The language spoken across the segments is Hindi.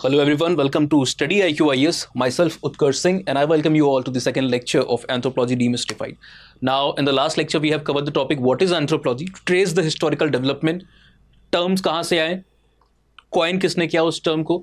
Hello everyone, welcome to Study IQ IS. Myself Utkarsh Singh and I welcome you all to the second lecture of Anthropology Demystified. Now in the last lecture we have covered the topic what is anthropology, to trace the historical development, terms कहाँ से आए, कॉइन किसने किया उस टर्म को,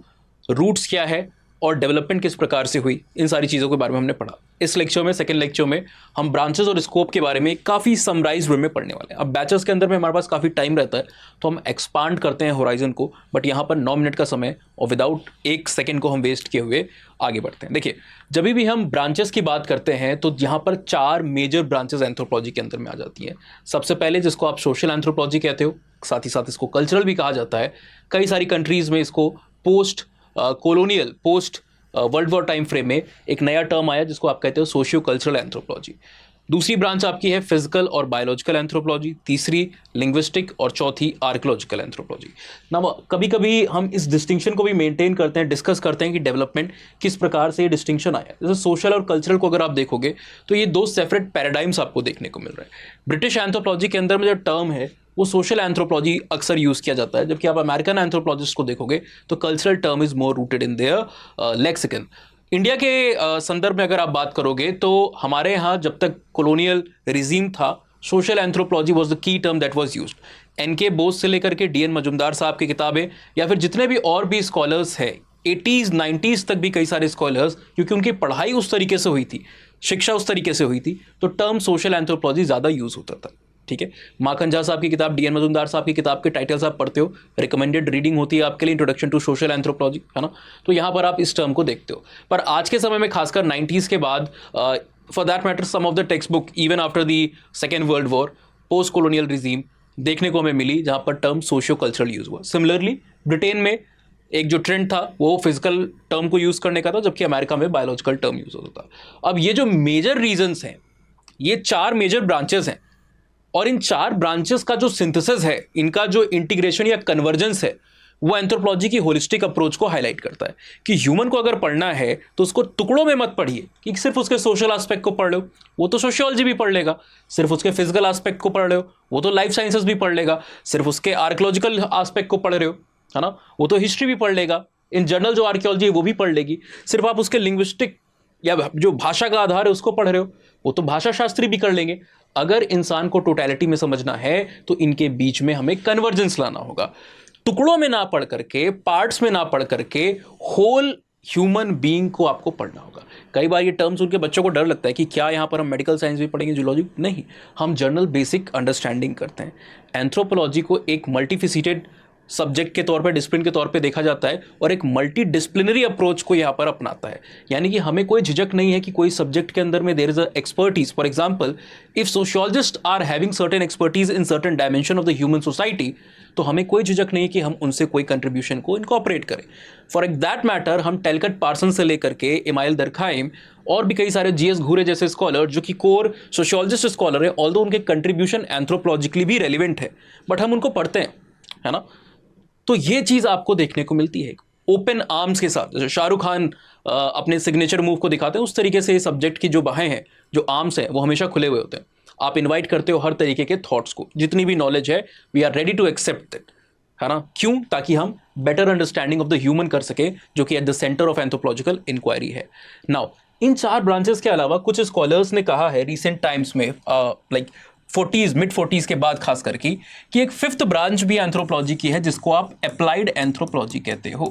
रूट्स क्या है और डेवलपमेंट किस प्रकार से हुई, इन सारी चीज़ों के बारे में हमने पढ़ा। इस लेक्चर में सेकंड लेक्चर में हम ब्रांचेस और स्कोप के बारे में काफ़ी समराइज वे में पढ़ने वाले हैं। अब बैचेस के अंदर में हमारे पास काफ़ी टाइम रहता है तो हम एक्सपांड करते हैं होराइजन को, बट यहाँ पर 9 मिनट का समय और विदाउट 1 सेकेंड को हम वेस्ट किए हुए आगे बढ़ते हैं। देखिए, जब भी हम ब्रांचेस की बात करते हैं तो यहाँ पर 4 मेजर ब्रांचेस एंथ्रोपोलॉजी के अंदर में आ जाती हैं। सबसे पहले जिसको आप सोशल एंथ्रोपोलॉजी कहते हो, साथ ही साथ इसको कल्चरल भी कहा जाता है। कई सारी कंट्रीज़ में इसको post colonial, post world war time frame में एक नया टर्म आया जिसको आप कहते हो सोशियो कल्चरल एंथ्रोपोलॉजी। दूसरी ब्रांच आपकी है फिजिकल और बायोलॉजिकल एंथ्रोपोलॉजी, तीसरी लिंग्विस्टिक और चौथी आर्कियोलॉजिकल एंथ्रोपोलॉजी। ना कभी कभी हम इस डिस्टिंक्शन को भी मेंटेन करते हैं, डिस्कस करते हैं कि डेवलपमेंट किस प्रकार से ये डिस्टिंक्शन आया। जैसे सोशल और कल्चरल को अगर आप देखोगे तो ये 2 सेपरेट पैराडाइम्स आपको देखने को मिल रहे हैं। ब्रिटिश एंथ्रोपोलॉजी के अंदर में जो टर्म है वो सोशल एंथ्रोपोलॉजी अक्सर यूज़ किया जाता है, जबकि आप अमेरिकन एंथ्रोपोलॉजिस्ट को देखोगे तो cultural term is more rooted in their lexicon. India के संदर्भ में अगर आप बात करोगे तो हमारे यहाँ जब तक कॉलोनियल रिजीम था, social anthropology was the key term that was used. N K Bose से लेकर के डीएन मजुमदार साहब की किताबें या फिर जितने भी और भी स्कॉलर्स हैं 80s 90s तक भी कई सारे स्कॉलर्स, क्योंकि उनकी पढ़ाई उस तरीके से हुई थी, शिक्षा उस तरीके से हुई थी, तो टर्म सोशल एंथ्रोपोलॉजी ज़्यादा यूज़ होता था। ठीक है, माखन झा साहब की किताब, डीएन मजुमदार साहब की किताब के टाइटल्स आप पढ़ते हो, रिकमेंडेड रीडिंग होती है आपके लिए इंट्रोडक्शन टू सोशल एंथ्रोपोलॉजी, है ना। तो यहाँ पर आप इस टर्म को देखते हो। पर आज के समय में खासकर 90s के बाद, for that matter some of the text book even after the second world war, post colonial regime देखने को हमें मिली जहाँ पर टर्म सोशियो कल्चरल यूज हुआ। सिमिलरली ब्रिटेन में एक जो ट्रेंड था वो फिजिकल टर्म को यूज़ करने का था, जबकि अमेरिका में बायोलॉजिकल टर्म यूज होता था। अब ये जो मेजर रीजन्स हैं, ये 4 मेजर ब्रांचेस हैं और इन 4 ब्रांचेस का जो सिंथेसिस है, इनका जो इंटीग्रेशन या कन्वर्जेंस है, वो एंथ्रोपोलॉजी की होलिस्टिक अप्रोच को हाईलाइट करता है कि ह्यूमन को अगर पढ़ना है तो उसको टुकड़ों में मत पढ़िए कि सिर्फ उसके सोशल एस्पेक्ट को पढ़ लो, वो तो सोशियोलॉजी भी पढ़ लेगा। सिर्फ उसके फिजिकल एस्पेक्ट को पढ़ रहे हो, वो तो लाइफ साइंसेस भी पढ़ लेगा। सिर्फ उसके आर्कियोलॉजिकल एस्पेक्ट को पढ़ रहे हो, है ना, वो तो हिस्ट्री भी पढ़ लेगा। इन जनरल जो आर्कियोलॉजी है वो भी पढ़ लेगी। सिर्फ आप उसके लिंग्विस्टिक या जो भाषा का आधार है उसको पढ़ रहे हो, वो तो भाषा शास्त्री भी कर लेंगे। अगर इंसान को टोटलिटी में समझना है तो इनके बीच में हमें कन्वर्जेंस लाना होगा। टुकड़ों में ना पढ़ करके, पार्ट्स में ना पढ़ करके, होल ह्यूमन बीइंग को आपको पढ़ना होगा। कई बार ये टर्म्स उनके बच्चों को डर लगता है कि क्या यहाँ पर हम मेडिकल साइंस भी पढ़ेंगे, जूलॉजी नहीं, हम जनरल बेसिक अंडरस्टैंडिंग करते हैं। एंथ्रोपोलॉजी को एक मल्टीफिसिटेड सब्जेक्ट के तौर पे, डिसिप्लिन के तौर पे देखा जाता है और एक मल्टी डिसिप्लिनरी अप्रोच को यहाँ पर अपनाता है। यानी कि हमें कोई झिझक नहीं है कि कोई सब्जेक्ट के अंदर में there is a expertise. For example, if sociologist are having certain expertise in certain dimension of the human society, तो हमें कोई झिझक नहीं है कि हम उनसे कोई कंट्रीब्यूशन को इनकॉपरेट करें। फॉर दैट मैटर हम टेलकट पार्सन से लेकर के इमाइल दरखाइम और भी कई सारे जीएस घूरे जैसे स्कॉलर जो कि कोर सोशियोलॉजिस्ट स्कॉलर है, ऑल्दो उनके कंट्रीब्यूशन एंथ्रोपोलॉजिकली भी रेलिवेंट है, बट हम उनको पढ़ते हैं, है ना। तो ये चीज आपको देखने को मिलती है ओपन आर्म्स के साथ। जैसे शाहरुख खान अपने सिग्नेचर मूव को दिखाते हैं, उस तरीके से सब्जेक्ट की जो बाहें हैं, जो आर्म्स हैं, वो हमेशा खुले हुए होते हैं। आप इनवाइट करते हो हर तरीके के थॉट्स को, जितनी भी नॉलेज है we are ready to accept that, है ना। क्यों? ताकि हम better understanding of the human कर सके, जो कि at the centre of anthropological inquiry है। नाउ इन 4 ब्रांचेस के अलावा कुछ स्कॉलर्स ने कहा है रिसेंट टाइम्स में, लाइक 40s मिड 40s के बाद खास करके, कि एक 5th ब्रांच भी एंथ्रोपोलॉजी की है जिसको आप अप्लाइड एंथ्रोपोलॉजी कहते हो।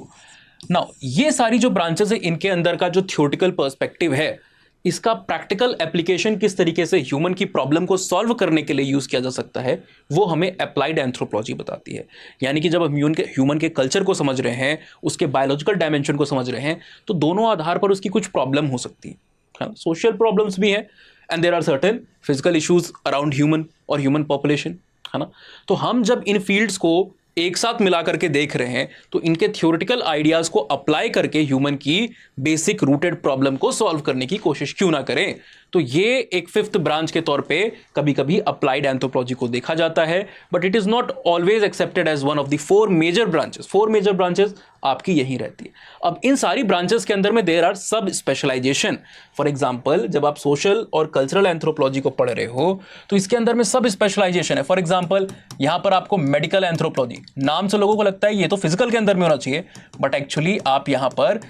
नाउ ये सारी जो ब्रांचेस है, इनके अंदर का जो थियोरेटिकल पर्सपेक्टिव है, इसका प्रैक्टिकल एप्लीकेशन किस तरीके से ह्यूमन की प्रॉब्लम को सॉल्व करने के लिए यूज किया जा सकता है, वो हमें अप्लाइड एंथ्रोपोलॉजी बताती है। यानी कि जब हम ह्यूमन के कल्चर को समझ रहे हैं, उसके बायोलॉजिकल डायमेंशन को समझ रहे हैं, तो दोनों आधार पर उसकी कुछ प्रॉब्लम हो सकती है। सोशल प्रॉब्लम्स भी हैं and there are certain physical issues around human और ह्यूमन पॉपुलेशन, है ना। तो हम जब इन फील्ड्स को एक साथ मिला करके देख रहे हैं तो इनके थ्योरेटिकल आइडियाज को अप्लाई करके ह्यूमन की बेसिक रूटेड प्रॉब्लम को सॉल्व करने की कोशिश क्यों ना करें। तो तो ये एक फिफ्थ ब्रांच के तौर पे कभी कभी अप्लाइड एंथ्रोपोलॉजी को देखा जाता है, but it is not always accepted as one of the four major branches आपकी यही रहती है। अब इन सारी ब्रांचेस के अंदर में देयर आर सब स्पेशलाइजेशन। फॉर एग्जांपल जब आप सोशल और कल्चरल एंथ्रोपोलॉजी को पढ़ रहे हो तो इसके अंदर में सब स्पेशलाइजेशन है। फॉर एग्जांपल यहां पर आपको मेडिकल एंथ्रोपोलॉजी, नाम से लोगों को लगता है ये तो फिजिकल के अंदर में होना चाहिए, बट एक्चुअली आप यहां पर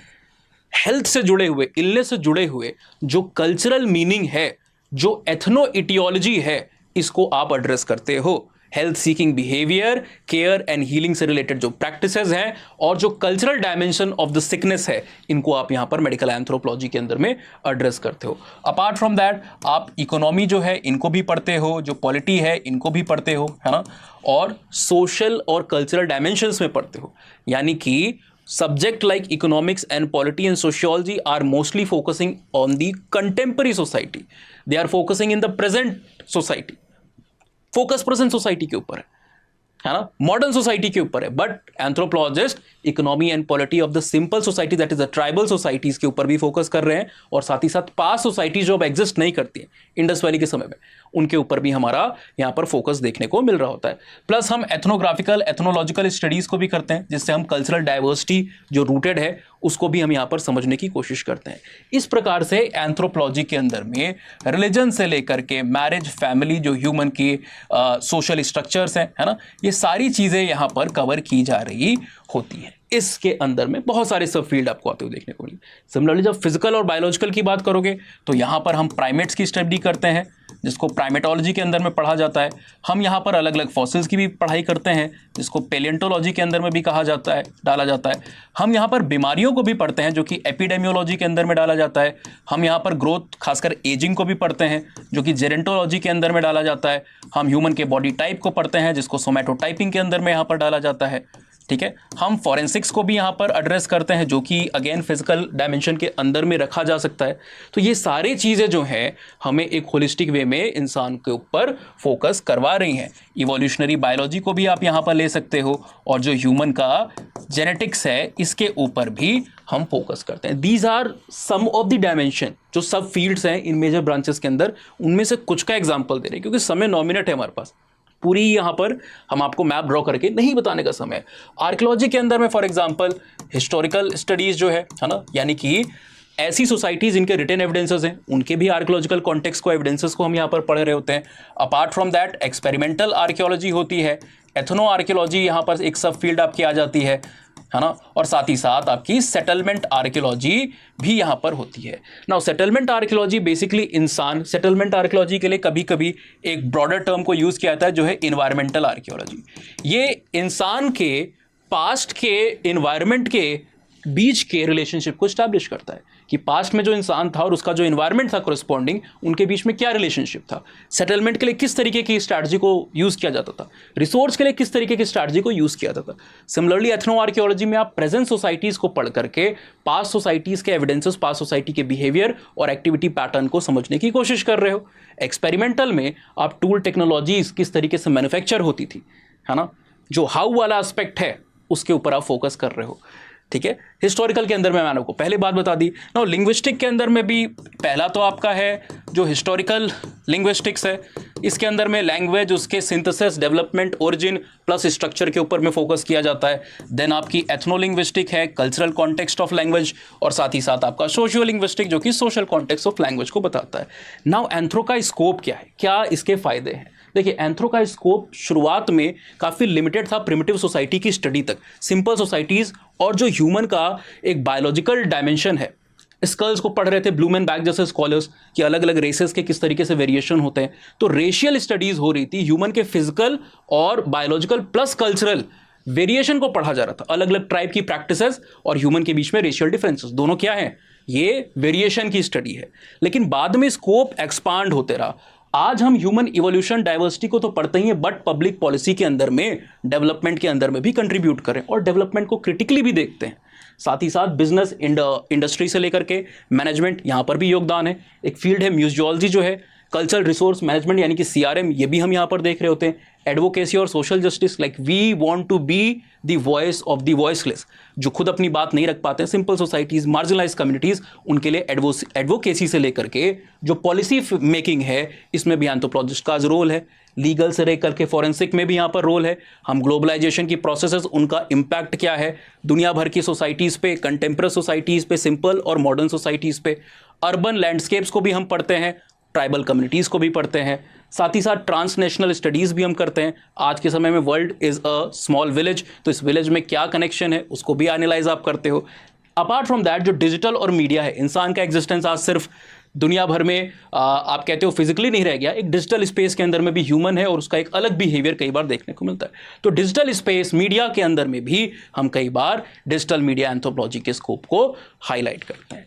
हेल्थ से जुड़े हुए, इलनेस से जुड़े हुए जो कल्चरल मीनिंग है, जो एथनो इटियोलॉजी है, इसको आप एड्रेस करते हो। Health seeking behaviour, care and healing से रिलेटेड जो प्रैक्टिसेस हैं और जो cultural dimension of the sickness है, इनको आप यहां पर मेडिकल एंथ्रोपोलॉजी के अंदर में एड्रेस करते हो। अपार्ट फ्रॉम दैट आप इकोनॉमी जो है इनको भी पढ़ते हो, जो पॉलिटी है इनको भी पढ़ते हो, है ना, और सोशल और कल्चरल डायमेंशंस में पढ़ते हो। यानी कि subject like economics and polity and sociology are mostly focusing on the contemporary society. They are focusing in the present society. Focus present society के ऊपर है ना, मॉडर्न सोसाइटी के ऊपर है। But anthropologist economy and polity of the simple society, that is the tribal societies के ऊपर भी फोकस कर रहे हैं, और साथ ही साथ पास सोसाइटी जो अब एग्जिस्ट नहीं करती है इंडस वैली के समय में, उनके ऊपर भी हमारा यहाँ पर फोकस देखने को मिल रहा होता है। प्लस हम एथनोग्राफिकल, एथनोलॉजिकल स्टडीज को भी करते हैं, जिससे हम कल्चरल डाइवर्सिटी जो रूटेड है उसको भी हम यहाँ पर समझने की कोशिश करते हैं। इस प्रकार से एंथ्रोपोलॉजी के अंदर में रिलीजन से लेकर के मैरिज, फैमिली, जो ह्यूमन की सोशल स्ट्रक्चर्स हैं, है ना, ये सारी चीज़ें यहाँ पर कवर की जा रही होती हैं। इसके अंदर में बहुत सारे सब फील्ड आपको आते हुए देखने को मिले। सिमिलरली जब फिजिकल और बायोलॉजिकल की बात करोगे तो यहाँ पर हम प्राइमेट्स की स्टडी करते हैं, जिसको प्राइमेटोलॉजी के अंदर में पढ़ा जाता है। हम यहाँ पर अलग अलग फॉसिल्स की भी पढ़ाई करते हैं, जिसको पेलियोंटोलॉजी के अंदर में भी कहा जाता है, डाला जाता है। हम यहाँ पर बीमारियों को भी पढ़ते हैं, जो कि एपिडेमियोलॉजी के अंदर में डाला जाता है। हम यहाँ पर ग्रोथ, खासकर एजिंग को भी पढ़ते हैं, जो कि जेरेंटोलॉजी के अंदर में डाला जाता है। हम ह्यूमन के बॉडी टाइप को पढ़ते हैं, जिसको सोमैटोटाइपिंग के अंदर में यहाँ पर डाला जाता है। ठीक है, हम फॉरेंसिक्स को भी यहाँ पर एड्रेस करते हैं, जो कि अगेन फिजिकल डायमेंशन के अंदर में रखा जा सकता है। तो ये सारी चीज़ें जो हैं हमें एक होलिस्टिक वे में इंसान के ऊपर फोकस करवा रही हैं। इवोल्यूशनरी बायोलॉजी को भी आप यहाँ पर ले सकते हो, और जो ह्यूमन का जेनेटिक्स है इसके ऊपर भी हम फोकस करते हैं। These are some of the dimension, जो सब फील्ड्स हैं इन मेजर ब्रांचेस के अंदर, उनमें से कुछ का एग्जाम्पल दे रहे हैं, क्योंकि समय 9 मिनट है हमारे पास। पूरी यहाँ पर हम आपको मैप ड्रॉ करके नहीं बताने का समय। आर्कियोलॉजी के अंदर में फॉर एग्जांपल हिस्टोरिकल स्टडीज जो है ना, यानी कि ऐसी सोसाइटीज जिनके रिटन एविडेंसेस हैं, उनके भी आर्कियोलॉजिकल कॉन्टेक्स्ट को, एविडेंसेस को हम यहाँ पर पढ़ रहे होते हैं। Apart from that experimental archaeology होती है, एथनो आर्कियोलॉजी यहाँ पर एक सब फील्ड आपकी आ जाती है ना, और साथ ही साथ आपकी सेटलमेंट आर्कियोलॉजी भी यहाँ पर होती है। नाउ सेटलमेंट आर्कियोलॉजी बेसिकली इंसान, सेटलमेंट आर्कियोलॉजी के लिए कभी कभी एक ब्रॉडर टर्म को यूज़ किया जाता है, जो है इन्वायरमेंटल आर्कियोलॉजी। ये इंसान के पास्ट के इन्वायरमेंट के बीच के रिलेशनशिप को स्टैब्लिश करता है, कि पास्ट में जो इंसान था और उसका जो इन्वायरमेंट था कोरिस्पॉन्डिंग, उनके बीच में क्या रिलेशनशिप था। सेटलमेंट के लिए किस तरीके की स्ट्रैटेजी को यूज़ किया जाता था, रिसोर्स के लिए किस तरीके की स्ट्रैटेजी को यूज़ किया जाता था। सिमिलरली एथनो आर्कियोलॉजी में आप प्रेजेंट सोसाइटीज़ को पढ़ करके पास्ट सोसाइटीज़ के एविडेंसेस, पास्ट सोसाइटी के बिहेवियर और एक्टिविटी पैटर्न को समझने की कोशिश कर रहे हो। एक्सपेरिमेंटल में आप टूल टेक्नोलॉजीज किस तरीके से मैन्युफैक्चर होती थी, है ना, जो हाउ वाला एस्पेक्ट है उसके ऊपर आप फोकस कर रहे हो। ठीक है, हिस्टोरिकल के अंदर में मैंने आपको पहले बात बता दी। नो, लिंग्विस्टिक के अंदर में भी पहला तो आपका है जो हिस्टोरिकल लिंग्विस्टिक्स है, इसके अंदर में लैंग्वेज, उसके synthesis, development, origin plus structure के ऊपर में फोकस किया जाता है। देन आपकी एथनोलिंग्विस्टिक है, कल्चरल कॉन्टेक्स्ट ऑफ लैंग्वेज, और साथ ही साथ आपका सोशियो लिंग्विस्टिक, जो कि सोशल कॉन्टेक्स्ट ऑफ लैंग्वेज को बताता है। नाउ एंथ्रो का स्कोप क्या है, क्या इसके फायदे हैं। देखिए, एंथ्रो का स्कोप शुरुआत में काफ़ी लिमिटेड था, प्रिमिटिव सोसाइटी की स्टडी तक, सिंपल सोसाइटीज़ और जो ह्यूमन का एक बायोलॉजिकल डायमेंशन है, स्कल्स को पढ़ रहे थे ब्लूम एंड बैक जैसे स्कॉलर्स, कि अलग अलग रेसेस के किस तरीके से वेरिएशन होते हैं। तो रेशियल स्टडीज़ हो रही थी, ह्यूमन के फिजिकल और बायोलॉजिकल प्लस कल्चरल वेरिएशन को पढ़ा जा रहा था। अलग अलग ट्राइब की प्रैक्टिसेस और ह्यूमन के बीच में रेशियल डिफरेंसेस, दोनों क्या हैं, ये वेरिएशन की स्टडी है। लेकिन बाद में स्कोप एक्सपांड होते रहा। आज हम ह्यूमन इवोल्यूशन डाइवर्सिटी को तो पढ़ते ही हैं, बट पब्लिक पॉलिसी के अंदर में, डेवलपमेंट के अंदर में भी कंट्रीब्यूट करें और डेवलपमेंट को क्रिटिकली भी देखते हैं। साथ ही साथ बिजनेस, इंडस्ट्री से लेकर के मैनेजमेंट, यहाँ पर भी योगदान है। एक फील्ड है म्यूजियोलॉजी जो है, कल्चरल रिसोर्स मैनेजमेंट यानी कि CRM, ये भी हम यहाँ पर देख रहे होते हैं। एडवोकेसी और social justice, like we want to be the voice of the voiceless, जो खुद अपनी बात नहीं रख पाते, सिंपल सोसाइटीज, मार्जिनलाइज कम्युनिटीज, उनके लिए एडवोकेसी से लेकर के जो पॉलिसी मेकिंग है, इसमें भी एंथ्रोपोलॉजिस्ट का रोल है। लीगल से लेकर के फॉरेंसिक में भी यहाँ पर रोल है। हम ग्लोबलाइजेशन की प्रोसेसेस, उनका इम्पैक्ट क्या है दुनिया भर की सोसाइटीज़ पे, कंटेम्प्रेरी सोसाइटीज़ पे, सिंपल और मॉडर्न सोसाइटीज़ पे। अर्बन लैंडस्केप्स को भी हम पढ़ते हैं, ट्राइबल कम्युनिटीज़ को भी पढ़ते हैं, साथ ही साथ ट्रांसनेशनल स्टडीज़ भी हम करते हैं। आज के समय में world is a small village, तो इस विलेज में क्या कनेक्शन है उसको भी एनालाइज आप करते हो। अपार्ट फ्रॉम दैट, जो डिजिटल और मीडिया है, इंसान का एग्जिस्टेंस आज सिर्फ दुनिया भर में आप कहते हो फिजिकली नहीं रह गया, एक डिजिटल स्पेस के अंदर में भी ह्यूमन है और उसका एक अलग बिहेवियर कई बार देखने को मिलता है। तो डिजिटल स्पेस मीडिया के अंदर में भी हम कई बार डिजिटल मीडिया एंथ्रोपोलॉजी के स्कोप को हाईलाइट करते हैं।